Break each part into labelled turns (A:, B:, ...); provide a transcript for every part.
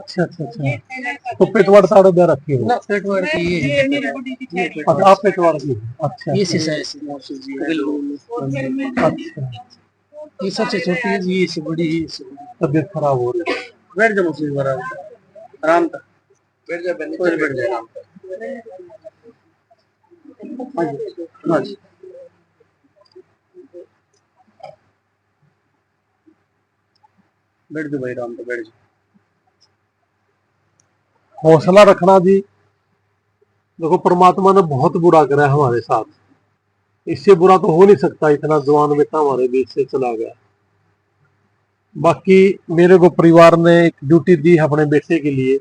A: अच्छा अच्छा अच्छा। तो पेटवाड़ साढ़े दे रखी हो
B: ना पेटवाड़ की ये है।
A: अच्छा, आप पेटवाड़ की हो। अच्छा
B: ये
A: अच्छा
B: सिसा है मौसू जी बिल्कुल।
A: अच्छा।
B: ये सबसे छोटी है जी, इससे बड़ी है, इससे बड़ी।
A: तबीयत खराब हो रही है।
B: बैठ जा मौसू जी, आराम कर, बैठ जा, बैठ जा आराम कर। हाँ जी हाँ जी, बैठ जा भाई, आराम कर, बैठ जा।
A: हौसला रखना जी। देखो परमात्मा ने बहुत बुरा करा है हमारे साथ, इससे बुरा तो हो नहीं सकता, इतना जवान बेटा हमारे बीच से चला गया। बाकी मेरे को परिवार ने एक ड्यूटी दी है अपने बेटे के लिए,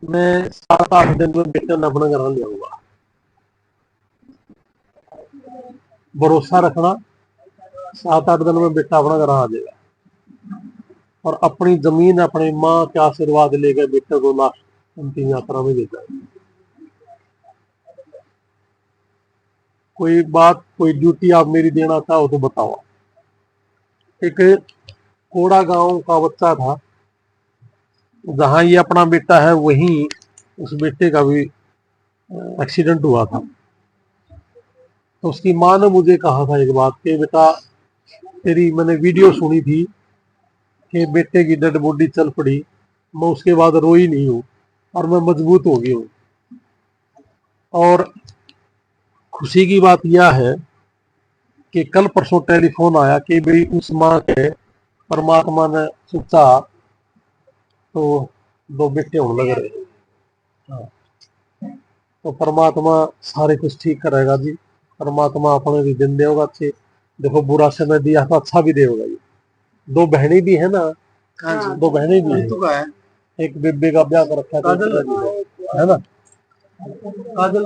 A: मैं 7-8 दिन में बेटे ने अपने घर ले आऊंगा। भरोसा रखना, 7-8 दिन में बेटा अपना घर आ जाएगा और अपनी जमीन अपनी माँ के आशीर्वाद लेकर बेटे को लास्ट अंतिम यात्रा में ले जाएगा। कोई बात, कोई ड्यूटी आप मेरी देना चाहो तो बताओ। एक कोड़ा गांव का बच्चा था, जहां ये अपना बेटा है वहीं उस बेटे का भी एक्सीडेंट हुआ था। तो उसकी माँ ने मुझे कहा था एक बात कि बेटा तेरी मैंने वीडियो सुनी थी कि बेटे की डेड बॉडी चल पड़ी, मैं उसके बाद रोई नहीं हूँ और मैं मजबूत हो गई हूँ। और खुशी की बात यह है कि कल परसों टेलीफोन आया कि भाई उस माँ के परमात्मा ने सोचा तो 2 बेटे होने लग रहे। हाँ। तो परमात्मा सारे कुछ ठीक करेगा जी। परमात्मा अपने भी दिन देगा अच्छे। देखो बुरा समय दिया तो अच्छा भी देगा जी। 2 बहनें भी है ना।
B: हाँ जी,
A: 2 बहनें भी
B: है।
A: एक बेबे का ब्याह कर रखा है ना।
B: काजल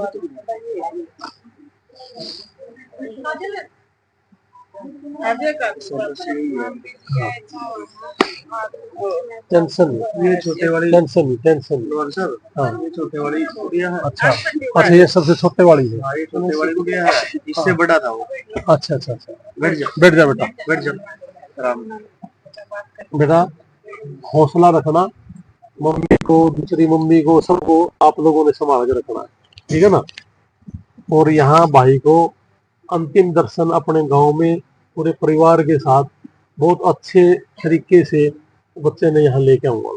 A: टेंशन,
B: ये छोटे वाली
A: टेंशन। हाँ
B: ये छोटे वाली गुड़िया है।
A: अच्छा अच्छा, ये सबसे छोटे वाली है।
B: हाँ, ये छोटे वाली गुड़िया है, इससे बड़ा था वो।
A: अच्छा अच्छा अच्छा, बैठ जा बेटा,
B: बैठ जा आराम।
A: बेटा हौसला रखना, मम्मी को दूसरी मम्मी को सबको आप लोगों ने संभाल के रखना है, ठीक है ना। और यहाँ भाई को अंतिम दर्शन अपने गांव में पूरे परिवार के साथ बहुत अच्छे तरीके से बच्चे ने यहाँ लेके आऊंगा।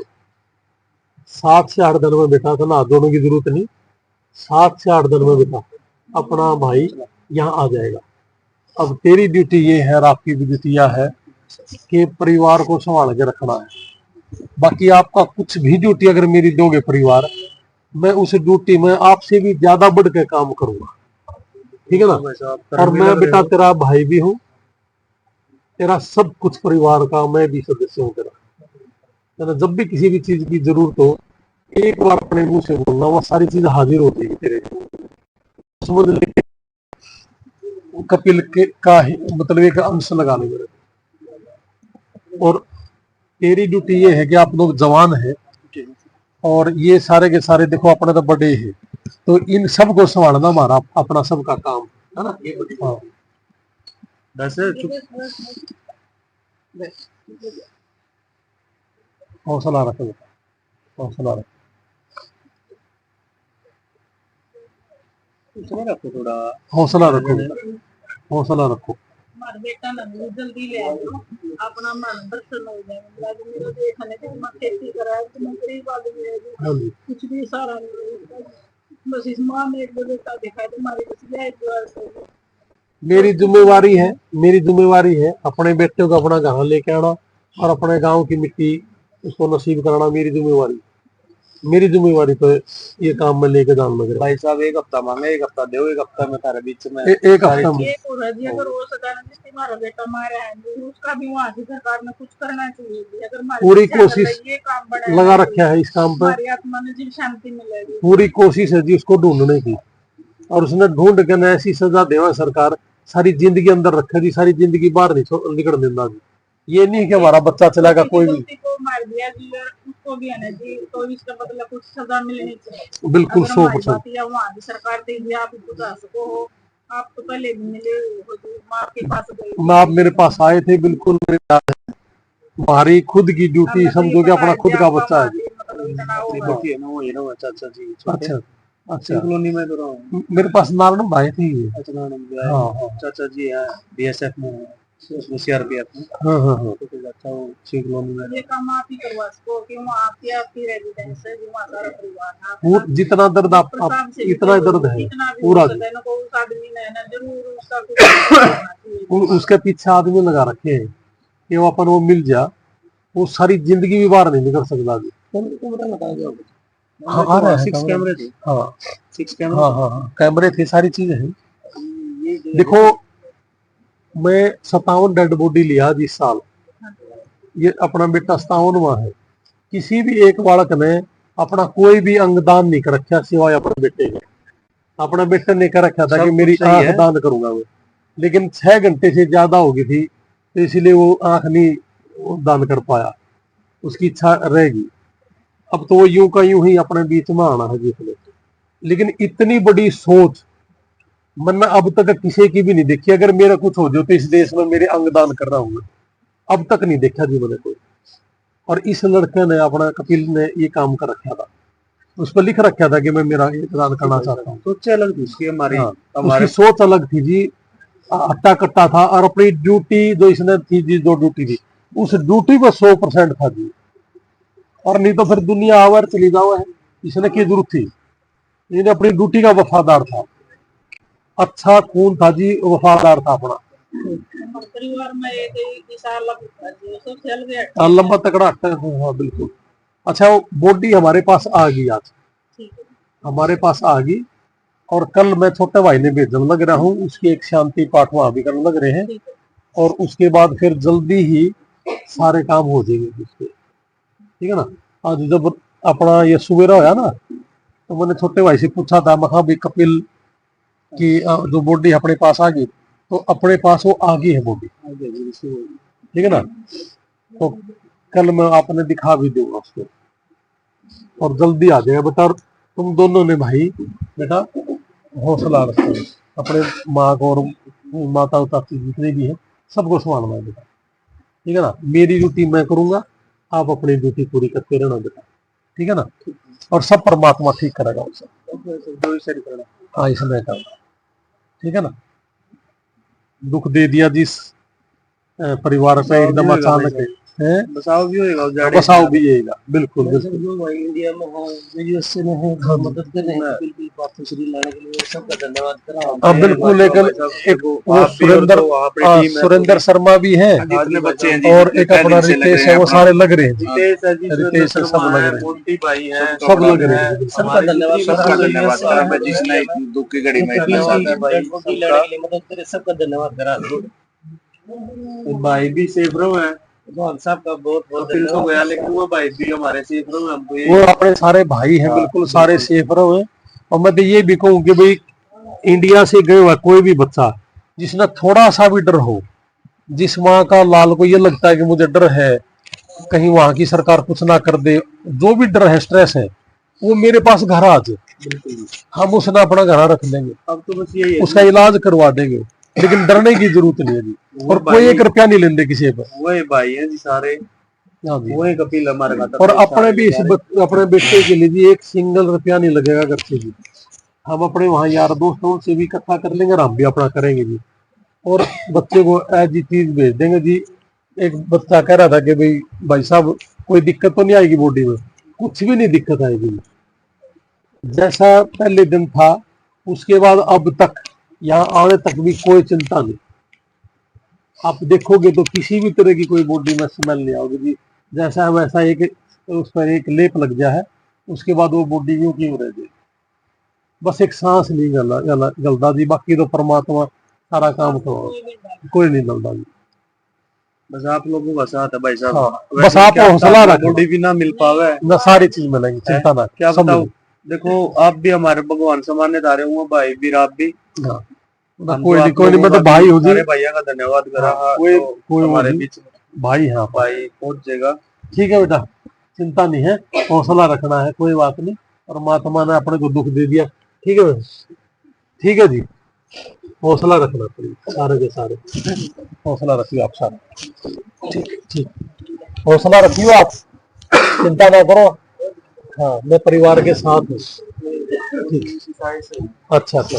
A: 7 से 8 दिन में बेटा था ना, दोनों की जरूरत नहीं, 7 से 8 दिन में बेटा अपना भाई यहाँ आ जाएगा। अब तेरी ड्यूटी ये है और आपकी भी ड्यूटी यह है कि परिवार को संभाल के रखना है। बाकी आपका कुछ भी ड्यूटी अगर मेरी दोगे परिवार, मैं उस ड्यूटी में आपसे भी ज्यादा बढ़ के काम करूंगा, ठीक है ना। और मैं बेटा तेरा भाई भी हूँ, तेरा सब कुछ परिवार का मैं भी सदस्य हूँ तेरा। जब भी किसी भी चीज की जरूरत हो एक बार अपने मुंह से बोलना, वो सारी चीज हाजिर होती है तेरे। समझ ले, कपिल के का ही मतलब एक अंश लगा ले मेरे। और तेरी ड्यूटी ये है कि आप लोग जवान है और ये सारे के सारे देखो अपने तो बड़े हैं, तो इन सब को संभालना हमारा अपना सबका काम है ना। हाँ बस हौसला रखो, हौसला रखो,
B: थोड़ा
A: हौसला रखो, हौसला रखो।
C: बेटा ना जल्दी ले आओ, अपना मन दर्शन हो जाए। मेरा देखने के मैं खेती कराया तो मैं गरीब आदमी है, कुछ भी सारा नहीं, बस इस माँ ने एक बेटा दिखाया तो हमारे कुछ जाए।
A: मेरी जिम्मेवारी है अपने बेटे को अपना घर लेके आना और अपने गांव की मिट्टी उसको नसीब कराना। मेरी जिम्मेवारी तो ये काम में लेके जाना लग रहा।
B: भाई साहब एक हफ्ता मांगे, एक हफ्ता दो, एक हफ्ता में तारे बीच में
A: एक हफ्ता में
C: अगर हो सका हमारा बेटा मारा है उसका भी वहाँ की सरकार ने कुछ करना चाहिए। अगर
A: पूरी कोशिश लगा रखा है इस काम पर,
C: आत्मा में जी शांति मिलेगी।
A: पूरी कोशिश है जी उसको ढूंढने की, और उसने ढूंढ के ना ऐसी सजा देवा सरकार सारी जिंदगी अंदर रखे जी, सारी जिंदगी बाहर नहीं निकल देना जी। ये नहीं कि हमारा बच्चा चलेगा कोई भी
C: को मार दिया जी और उसको भी है ना जी, तो इसका मतलब कुछ सजा मिलनी चाहिए।
A: बिल्कुल 100%।
C: वहाँ की सरकार से आप बुझा सको हो, आप तो पहले भी मिले हो जी, माँ के पास गए,
A: आप मेरे पास आए थे, बिल्कुल मेरे हमारी खुद की ड्यूटी समझो कि अपना खुद का बच्चा है जी।
C: इतना होगा।
B: है ना वो, ये ना चाचा जी छोटे।
A: अच्छा अच्छा,
B: कॉलोनी में तो रहा हूँ।
A: मेरे पास नारायण भाई थी।
B: अच्छा
A: हाँ हाँ
B: चाचा जी है बीएसएफ में, उसमें सीआरपीएफ में।
A: हाँ हाँ हाँ।
B: तो अच्छा वो सी कॉलोनी में।
C: ये काम आप ही करवा सको कि वहाँ आपकी रेजिडेंस है, वहाँ सारा परिवार है
A: वो
C: आपका।
A: जितना दर्द आप
C: प्रताप से भी
A: इतना
C: तो
A: दर्द है
C: जितना भी
A: पूरा
C: हो
A: जी।
C: सके ना, को उस आदमी ने ना जरूर उसका कुछ करना चाहिए।
A: उसके पीछे आदमी लगा रखे हैं कि वो अपन वो मिल जा, वो सारी जिंदगी भी बाहर नहीं निकल सकता जी।
B: कैमरा लगा दिया।
A: हाँ आ रहा है
B: 6 कैमरे थे।
A: हाँ
B: 6 कैमरे।
A: हाँ हाँ हाँ, कैमरे थे, सारी चीजें हैं।
B: ये
A: देखो मैं 57 डेड बॉडी लिया जिस साल, ये अपना बेटा 57वां है। किसी भी एक बालक ने अपना कोई भी अंग दान नहीं कर रखा सिवाय अपने बेटे के। अपना बेटा ने कर रखा था
B: सब
A: कि
B: कुछ
A: मेरी
B: सही
A: आंख
B: है।
A: दान करूंगा मैं, लेकिन 6 घंटे से ज्यादा हो गई थी तो इसलिए वो आंख नहीं वो दान कर पाया, उसकी इच्छा रहेगी। अब तो वो यूं का यूं ही अपने बीच में आना है जिसने, लेकिन इतनी बड़ी सोच मैंने अब तक किसी की भी नहीं देखी। अगर मेरा कुछ हो जाए तो इस देश में मेरे अंग दान कर रहा हूँ, अब तक नहीं देखा जी मैंने कोई। और इस लड़के ने अपना कपिल ने ये काम कर रखा था, उस पर लिख रखा था कि मैं मेरा ये दान करना चाहता हूँ।
B: सोच अलग थी उसकी हमारी।
A: हाँ,
B: हमारे
A: उसकी सोच अलग थी जी, अट्टा कट्टा था। और अपनी ड्यूटी जो इसने थी जी, जो ड्यूटी थी उस ड्यूटी में 100% था जी। और नहीं तो फिर दुनिया आवर चली जाओ है, इसने की जरूरत थी, इसने अपनी ड्यूटी का वफादार था, अच्छा खून था जी, वफादार था अपना।
C: परिवार में एक साल लगता है, सबसे अलग
A: लंबा तकड़ा हट्टा हाँ बिल्कुल। अच्छा वो बॉडी हमारे पास आ गई आज,
C: ठीक है।
A: हमारे पास आ गई। और कल मैं छोटे भाई ने भेजने लग रहा हूँ, उसकी एक शांति पाठ वहां भी करने लग रहे हैं।
C: ठीक है।
A: और उसके बाद फिर जल्दी ही सारे काम हो जाएंगे उसके, ठीक है ना। आज जब अपना ये सवेरा होया ना, तो मैंने छोटे भाई से पूछा था, मैं भी कपिल की जो बॉडी अपने पास आ गई, तो अपने पास वो आ गई है बॉडी, ठीक है ना। तो कल मैं आपने दिखा भी दूंगा उसको, और जल्दी आ जाएगा बेटा। और तुम दोनों ने भाई बेटा हौसला रखो, अपने माँ को और माता चाची जितने भी है सबको संभालना है बेटा, ठीक है ना। मेरी ड्यूटी मैं करूंगा, आप अपनी ड्यूटी पूरी करते रहना बेटा, ठीक है ना। और सब परमात्मा ठीक करेगा उसे। हाँ इसमें का, ठीक है ना। दुख दे दिया जिस परिवार पे एकदम अचानक है,
B: बसाव भी होएगा उजाड़े।
A: बसाव भी आएगा, बिल्कुल बिल्कुल।
B: जो भाई इंडिया में हो, यूएसए में हो, मदद कर रहे हैं बिल्कुल बात श्री लाने के लिए, सबका धन्यवाद कर रहा हूं।
A: हाँ बिल्कुल। एक वो सुरेंद्र शर्मा भी है,
B: जितने बच्चे हैं
A: और एक अपना रितेश है, वो सारे लग रहे हैं। रितेश है, सब लग रहे हैं,
B: मोंटी भाई है,
A: सब लग रहे हैं।
B: सबका धन्यवाद, सबका धन्यवाद जिसने दुख की घड़ी में इतना साथ है भाई, मदद करे, सबका धन्यवाद करा। भाई भी सेफ रहो है सबका बहुत बहुत तो गया, लेकिन वो भाई भी हमारे सेफ रहो, हमको ये
A: वो अपने सारे भाई हैं, बिल्कुल सारे सेफ रहो। और मैं तो ये भी कहूँ कि भाई इंडिया से गए हुआ कोई भी बच्चा जिसने थोड़ा सा भी डर हो, जिस माँ का लाल को ये लगता है कि मुझे डर है कहीं वहां की सरकार कुछ ना कर दे, जो भी डर है स्ट्रेस है, वो मेरे पास घर आ जाए, हम उसने अपना घर रख लेंगे।
B: अब तो बस यही है,
A: उसका इलाज करवा देंगे, लेकिन डरने की जरूरत नहीं है जी। और कोई 1 रुपया नहीं लेंगे किसी पर।
B: वही भाई है जी सारे, वही कपिल हमारे खाता।
A: और अपने भी अपने बेटे के लिए भी 1 सिंगल रुपया नहीं लगेगा घर से जी। हम अपने वहाँ यार दोस्तों से भी इकट्ठा कर लेंगे और हम भी अपना करेंगे जी, और बच्चे को ऐसी चीज भेज देंगे जी। एक बच्चा कह रहा था कि भाई साहब कोई दिक्कत तो नहीं आएगी बॉडी में, कुछ भी नहीं दिक्कत आएगी। जैसा पहले दिन था उसके बाद अब तक यहाँ आने तक भी कोई चिंता नहीं। आप देखोगे तो किसी भी तरह की कोई बॉडी में स्मेल नहीं आओगी जी। जैसा है वैसा एक उस पर एक लेप लग गया है, उसके बाद वो बॉडी यूं की रह जाएगी। बस एक सांस नहीं गलता जी, बाकी तो परमात्मा सारा काम करो, कोई नहीं गलता जी।
B: बस आप लोगों का साथ है भाई साहब।
A: हाँ, बस आप हौसला रखो,
B: बॉडी भी ना मिल पावे
A: ना सारी चीज मिलेंगी, चिंता ना।
B: क्या बताओ, देखो आप भी हमारे भगवान समान धारे हुए भाई भी, आप भी
A: कोई नहीं मतलब भाई हो जी,
B: भैया का धन्यवाद करा।
A: कोई
B: हमारे बीच
A: भाई है,
B: भाई पहुंच जाएगा,
A: ठीक है बेटा, चिंता नहीं है, हौसला रखना है, कोई बात नहीं। परमात्मा ने अपने को दुख दे दिया, ठीक है, ठीक है जी। हौसला रखना पड़ेगा सारे के सारे, हौसला रखिए आप सारे, ठीक ठीक, हौसला रखिए आप, चिंता ना करो। हाँ मैं परिवार के साथ हूँ। ठीक। अच्छा अच्छा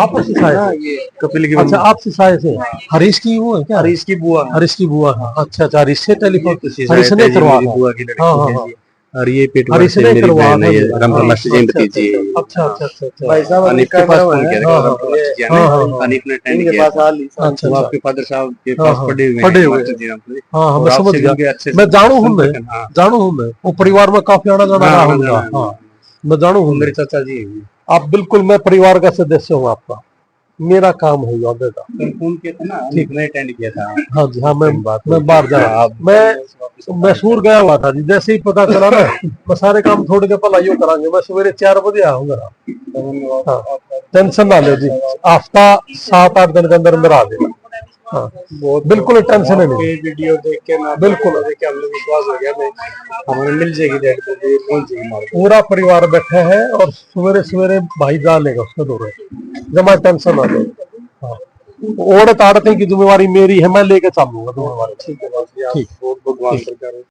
A: आप सिसाए से?
B: ये कपिल की
A: अच्छा आप सिसाए से? हरीश की वो है क्या?
B: हरीश की बुआ
A: हरीश की बुआ है। अच्छा अच्छा हरीश से टेलीफोन
B: सिसाए
A: हरीश ने
B: थे जी,
A: करवा
B: मेरी
A: था।
B: बुआ की लड़की
A: हाँ
B: है
A: हाँ
B: जी। और ये पेटवार
A: हरीश
B: से
A: ने
B: मेरी
A: करवा
B: बहन
A: था
B: है, ये
A: मेरा।
B: रामपुर
A: हाँ,
B: मास्टर जी
A: अच्छा,
B: भतीजी है।
A: अच्छा अच्छा अच्छा अच्छा
B: भाई साहब
A: अनिल
B: अनिल
A: के पास
B: फोन
A: फोन
B: किया
A: किया।
B: रामपुर मास्टर जी
A: हाँ, हाँ,
B: ने।
A: हाँ।
B: अनिल ने अटेंड
C: इनके
B: किया
C: पास
B: था।
C: आ ली
A: अच्छा
B: वो
A: अच्छा
B: आपके फादर साहब के
A: हाँ,
B: पास
A: हाँ,
B: पढ़े हुए
A: पढ़े
B: हैं
A: हुए
B: मास्टर जी रामपुर।
A: हाँ हाँ
B: और
A: मैं समझ
B: आपसे भी
A: गया।
B: उनके अच्छे
A: मैं जानू हूँ मैं
B: संपर्क हैं, हाँ।
A: जानू हूँ मैं वो परिवार में काफी आना जाना
B: हाँ,
A: रहा
B: आना
A: हूँ।
B: जाना है।
A: हाँ मैं जानू
B: वो
A: हूँ
B: मेरे
A: मैं।
B: चाचा जी हैं।
A: आप बिल्कुल मैं परिवार का सदस्य हूँ आपका। मेरा काम है याद का।
B: कल फोन किया था ना,
A: ठीक।
B: मैं अटेंड किया था।
A: हाँ जी हाँ
B: उस टाइम बात हुई
A: मैं
B: थी।
A: बाहर जा
B: हाँ, आप
A: मैं मैसूर गया हुआ था जी। जैसे ही पता चला ना मैं सारे काम छोड़ के भलाइयों करांगे। मैं सवेरे 4 बजे आऊंगा। हाँ टेंशन ना लो जी। हफ्ता 7-8 दिन के अंदर मेरा आ जाएगा। हाँ बिल्कुल टेंशन नहीं।
B: आपके वीडियो देख के ना
A: बिल्कुल
B: देख के हमने विश्वास हो गया हमें मिल जाएगी डेड बॉडी पहुंच जाएगी हमारे पास।
A: पूरा परिवार बैठा है और सवेरे सवेरे भाई जा लेगा उसको दूर जमा टेंशन ना लो। हाँ औरत आड़ती की जिम्मेवारी मेरी है। मैं लेके चलूंगा जिम्मेवारी।
B: ठीक है बाकी आप बहुत भगवान पर करें।